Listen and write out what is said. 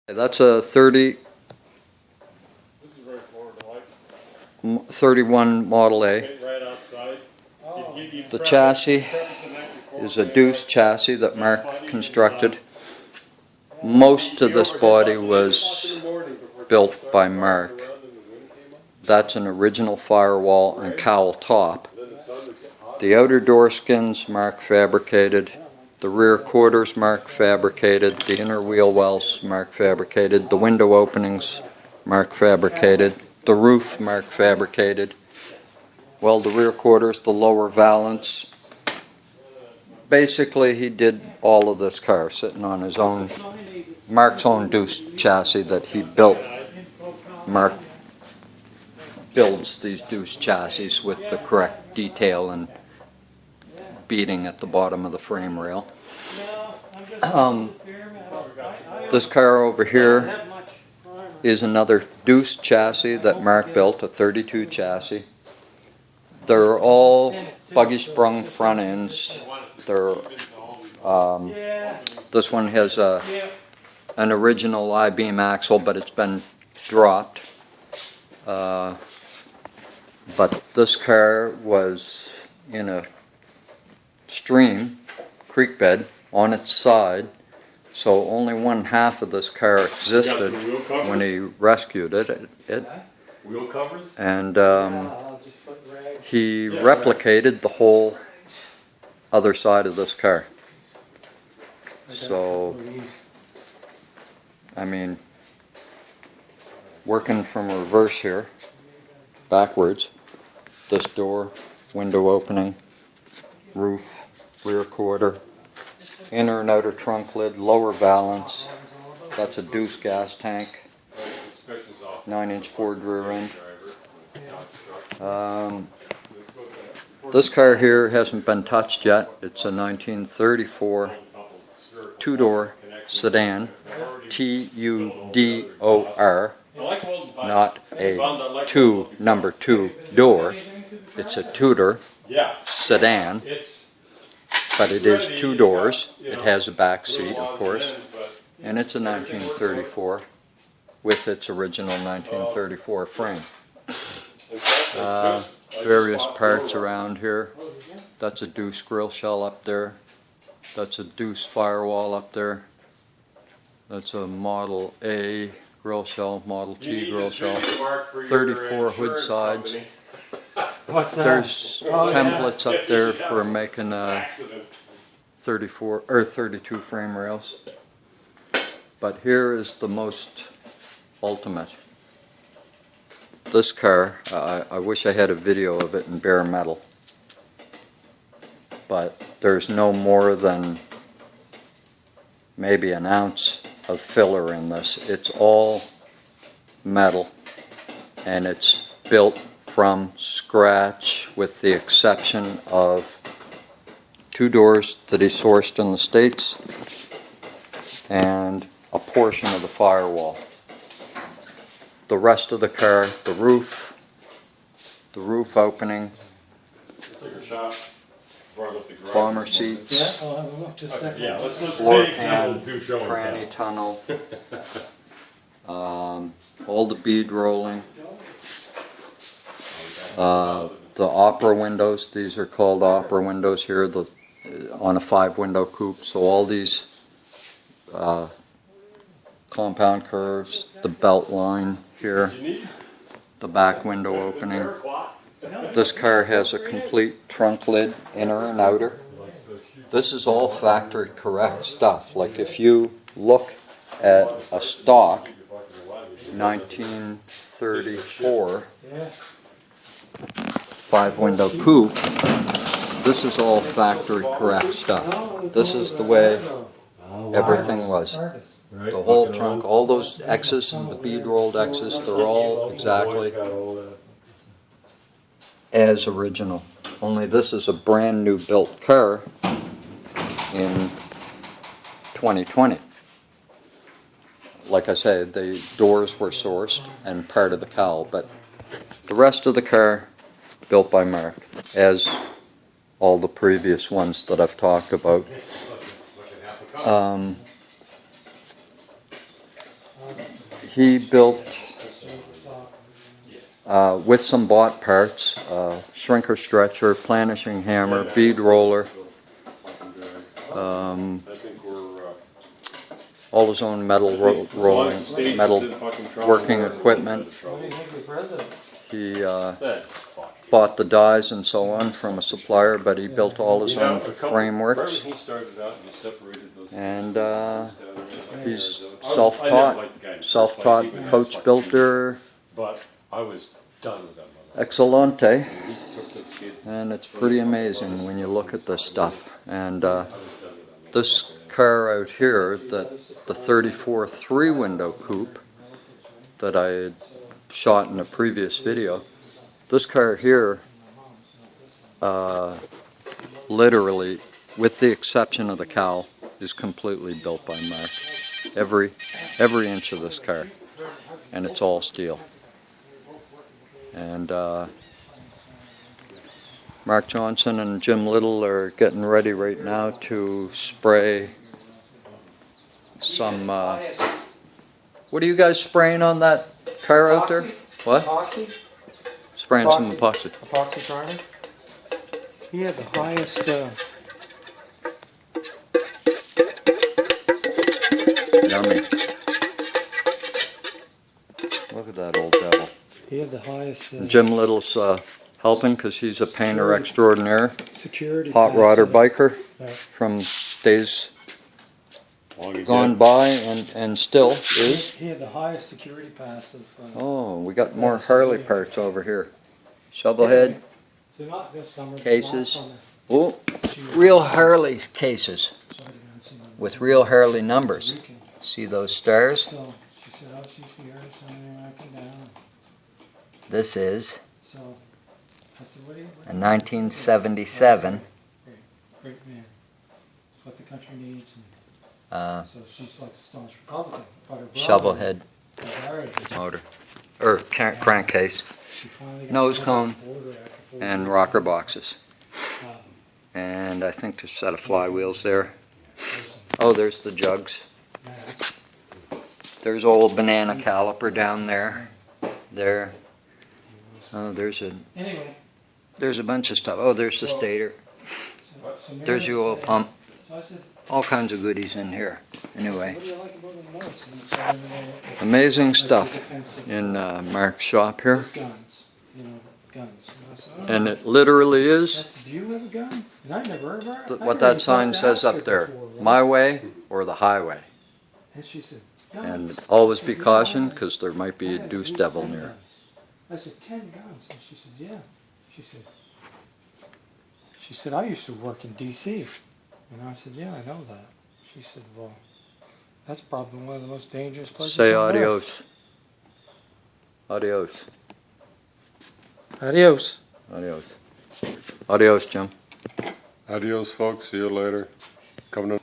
That's a 31 Model A. The chassis is a Deuce chassis that Mark constructed. Most of this body was built by Mark. That's an original firewall and cowl top. The outer door skins Mark fabricated. The rear quarters Mark fabricated. The inner wheel wells Mark fabricated. The window openings Mark fabricated. The roof Mark fabricated. Well, the rear quarters, the lower valance. Basically, he did all of this car sitting on his own, Mark's own Deuce chassis that he built. Mark builds these Deuce chassis with the correct detail and beading at the bottom of the frame rail. This car over here is another Deuce chassis that Mark built, a 32 chassis. They're all buggy sprung front ends. They're, this one has an original I-beam axle, but it's been dropped. But this car was in a stream, creek bed, on its side, so only one half of this car existed when he rescued it. Wheel covers? And he replicated the whole other side of this car. So, I mean, working from reverse here, backwards, this door, window opening, roof, rear quarter, inner and outer trunk lid, lower valance. That's a Deuce gas tank, 9-inch Ford rear end. This car here hasn't been touched yet. It's a 1934 two-door sedan, Tudor, not a number two door. It's a Tudor sedan, but it is two doors. It has a back seat, of course, and it's a 1934 with its original 1934 frame. Various parts around here. That's a Deuce grill shell up there. That's a Deuce firewall up there. That's a Model A grill shell, Model T grill shell. 34 hood sides. What's that? There's templates up there for making 34 or 32 frame rails. But here is the most ultimate. This car, I wish I had a video of it in bare metal, but there's no more than maybe an ounce of filler in this. It's all metal, and it's built from scratch with the exception of two doors that he sourced in the States and a portion of the firewall. The rest of the car, the roof opening, bomber seats, floor pan, tranny tunnel, all the bead rolling, the opera windows. These are called opera windows here, on a 5-window coupe. So all these compound curves, the belt line here, the back window opening. This car has a complete trunk lid, inner and outer. This is all factory correct stuff. Like if you look at a stock 1934 5-window coupe, this is all factory correct stuff. This is the way everything was. The whole trunk, all those X's, the bead rolled X's, they're all exactly as original. Only this is a brand new built car in 2020. Like I said, the doors were sourced and part of the cowl, but the rest of the car built by Mark, as all the previous ones that I've talked about. he built, with some bought parts, shrinker stretcher, planishing hammer, bead roller, all his own metal rolling, metal working equipment. He bought the dies and so on from a supplier, but he built all his own frameworks. And he's self-taught coach builder. But I was done with that mother. Excellente. And it's pretty amazing when you look at this stuff. And this car out here, the 34 3-window coupe that I had shot in a previous video, this car here, literally, with the exception of the cowl, is completely built by Mark. Every inch of this car, and it's all steel. And Mark Johnson and Jim Little are getting ready right now to spray some. What are you guys spraying on that car out there? What? Epoxy? Spraying some epoxy. Epoxy primer? He had the highest, Yummy. Look at that old devil. he had the highest Jim Little's helping because he's a painter extraordinaire. security Hot pass, rodder biker Yeah. from days gone by and still is. He had the highest security pass of. Oh, we got more Harley parts over here. Shovelhead So not this summer. but cases. last summer, Oh, she was- real Harley cases so I didn't see them with real Harley on numbers. the weekend. See those stars? So she said, oh, she's here, so I came down. This is So I said, what do you? a 1977 Great man. It's what the country needs. And so she's like a staunch Republican. But her brother, shovelhead was married. motor, or crankcase, She finally got nose over cone, the border after 4 and years. rocker boxes. Um, And I think there's a set of flywheels there. Oh, there's the jugs. There's old banana caliper down there. There. Oh, there's Anyway, a bunch of stuff. Oh, there's the stator. so There's your Meredith oil said- pump. So I said, All kinds of goodies in here. Anyway, what do you like about the notes? And so amazing like the stuff defensive in Mark's shop here. guns, guns. And I said, oh, And it literally I is said, do you have a gun? And I never heard of her. what that sign says up there. My way or the highway. And she said, And guns. always I said, be "You know, cautioned I- because there might be I a got deuce at least devil 10 near. guns." I said, 10 guns. And she said, yeah. She said, I used to work in D.C. And I said, yeah, I know that. She said, well, that's probably one of the most dangerous places Say on earth." adios. Adios. Adios. Adios. Adios, Jim. Adios, folks. See you later. Coming up.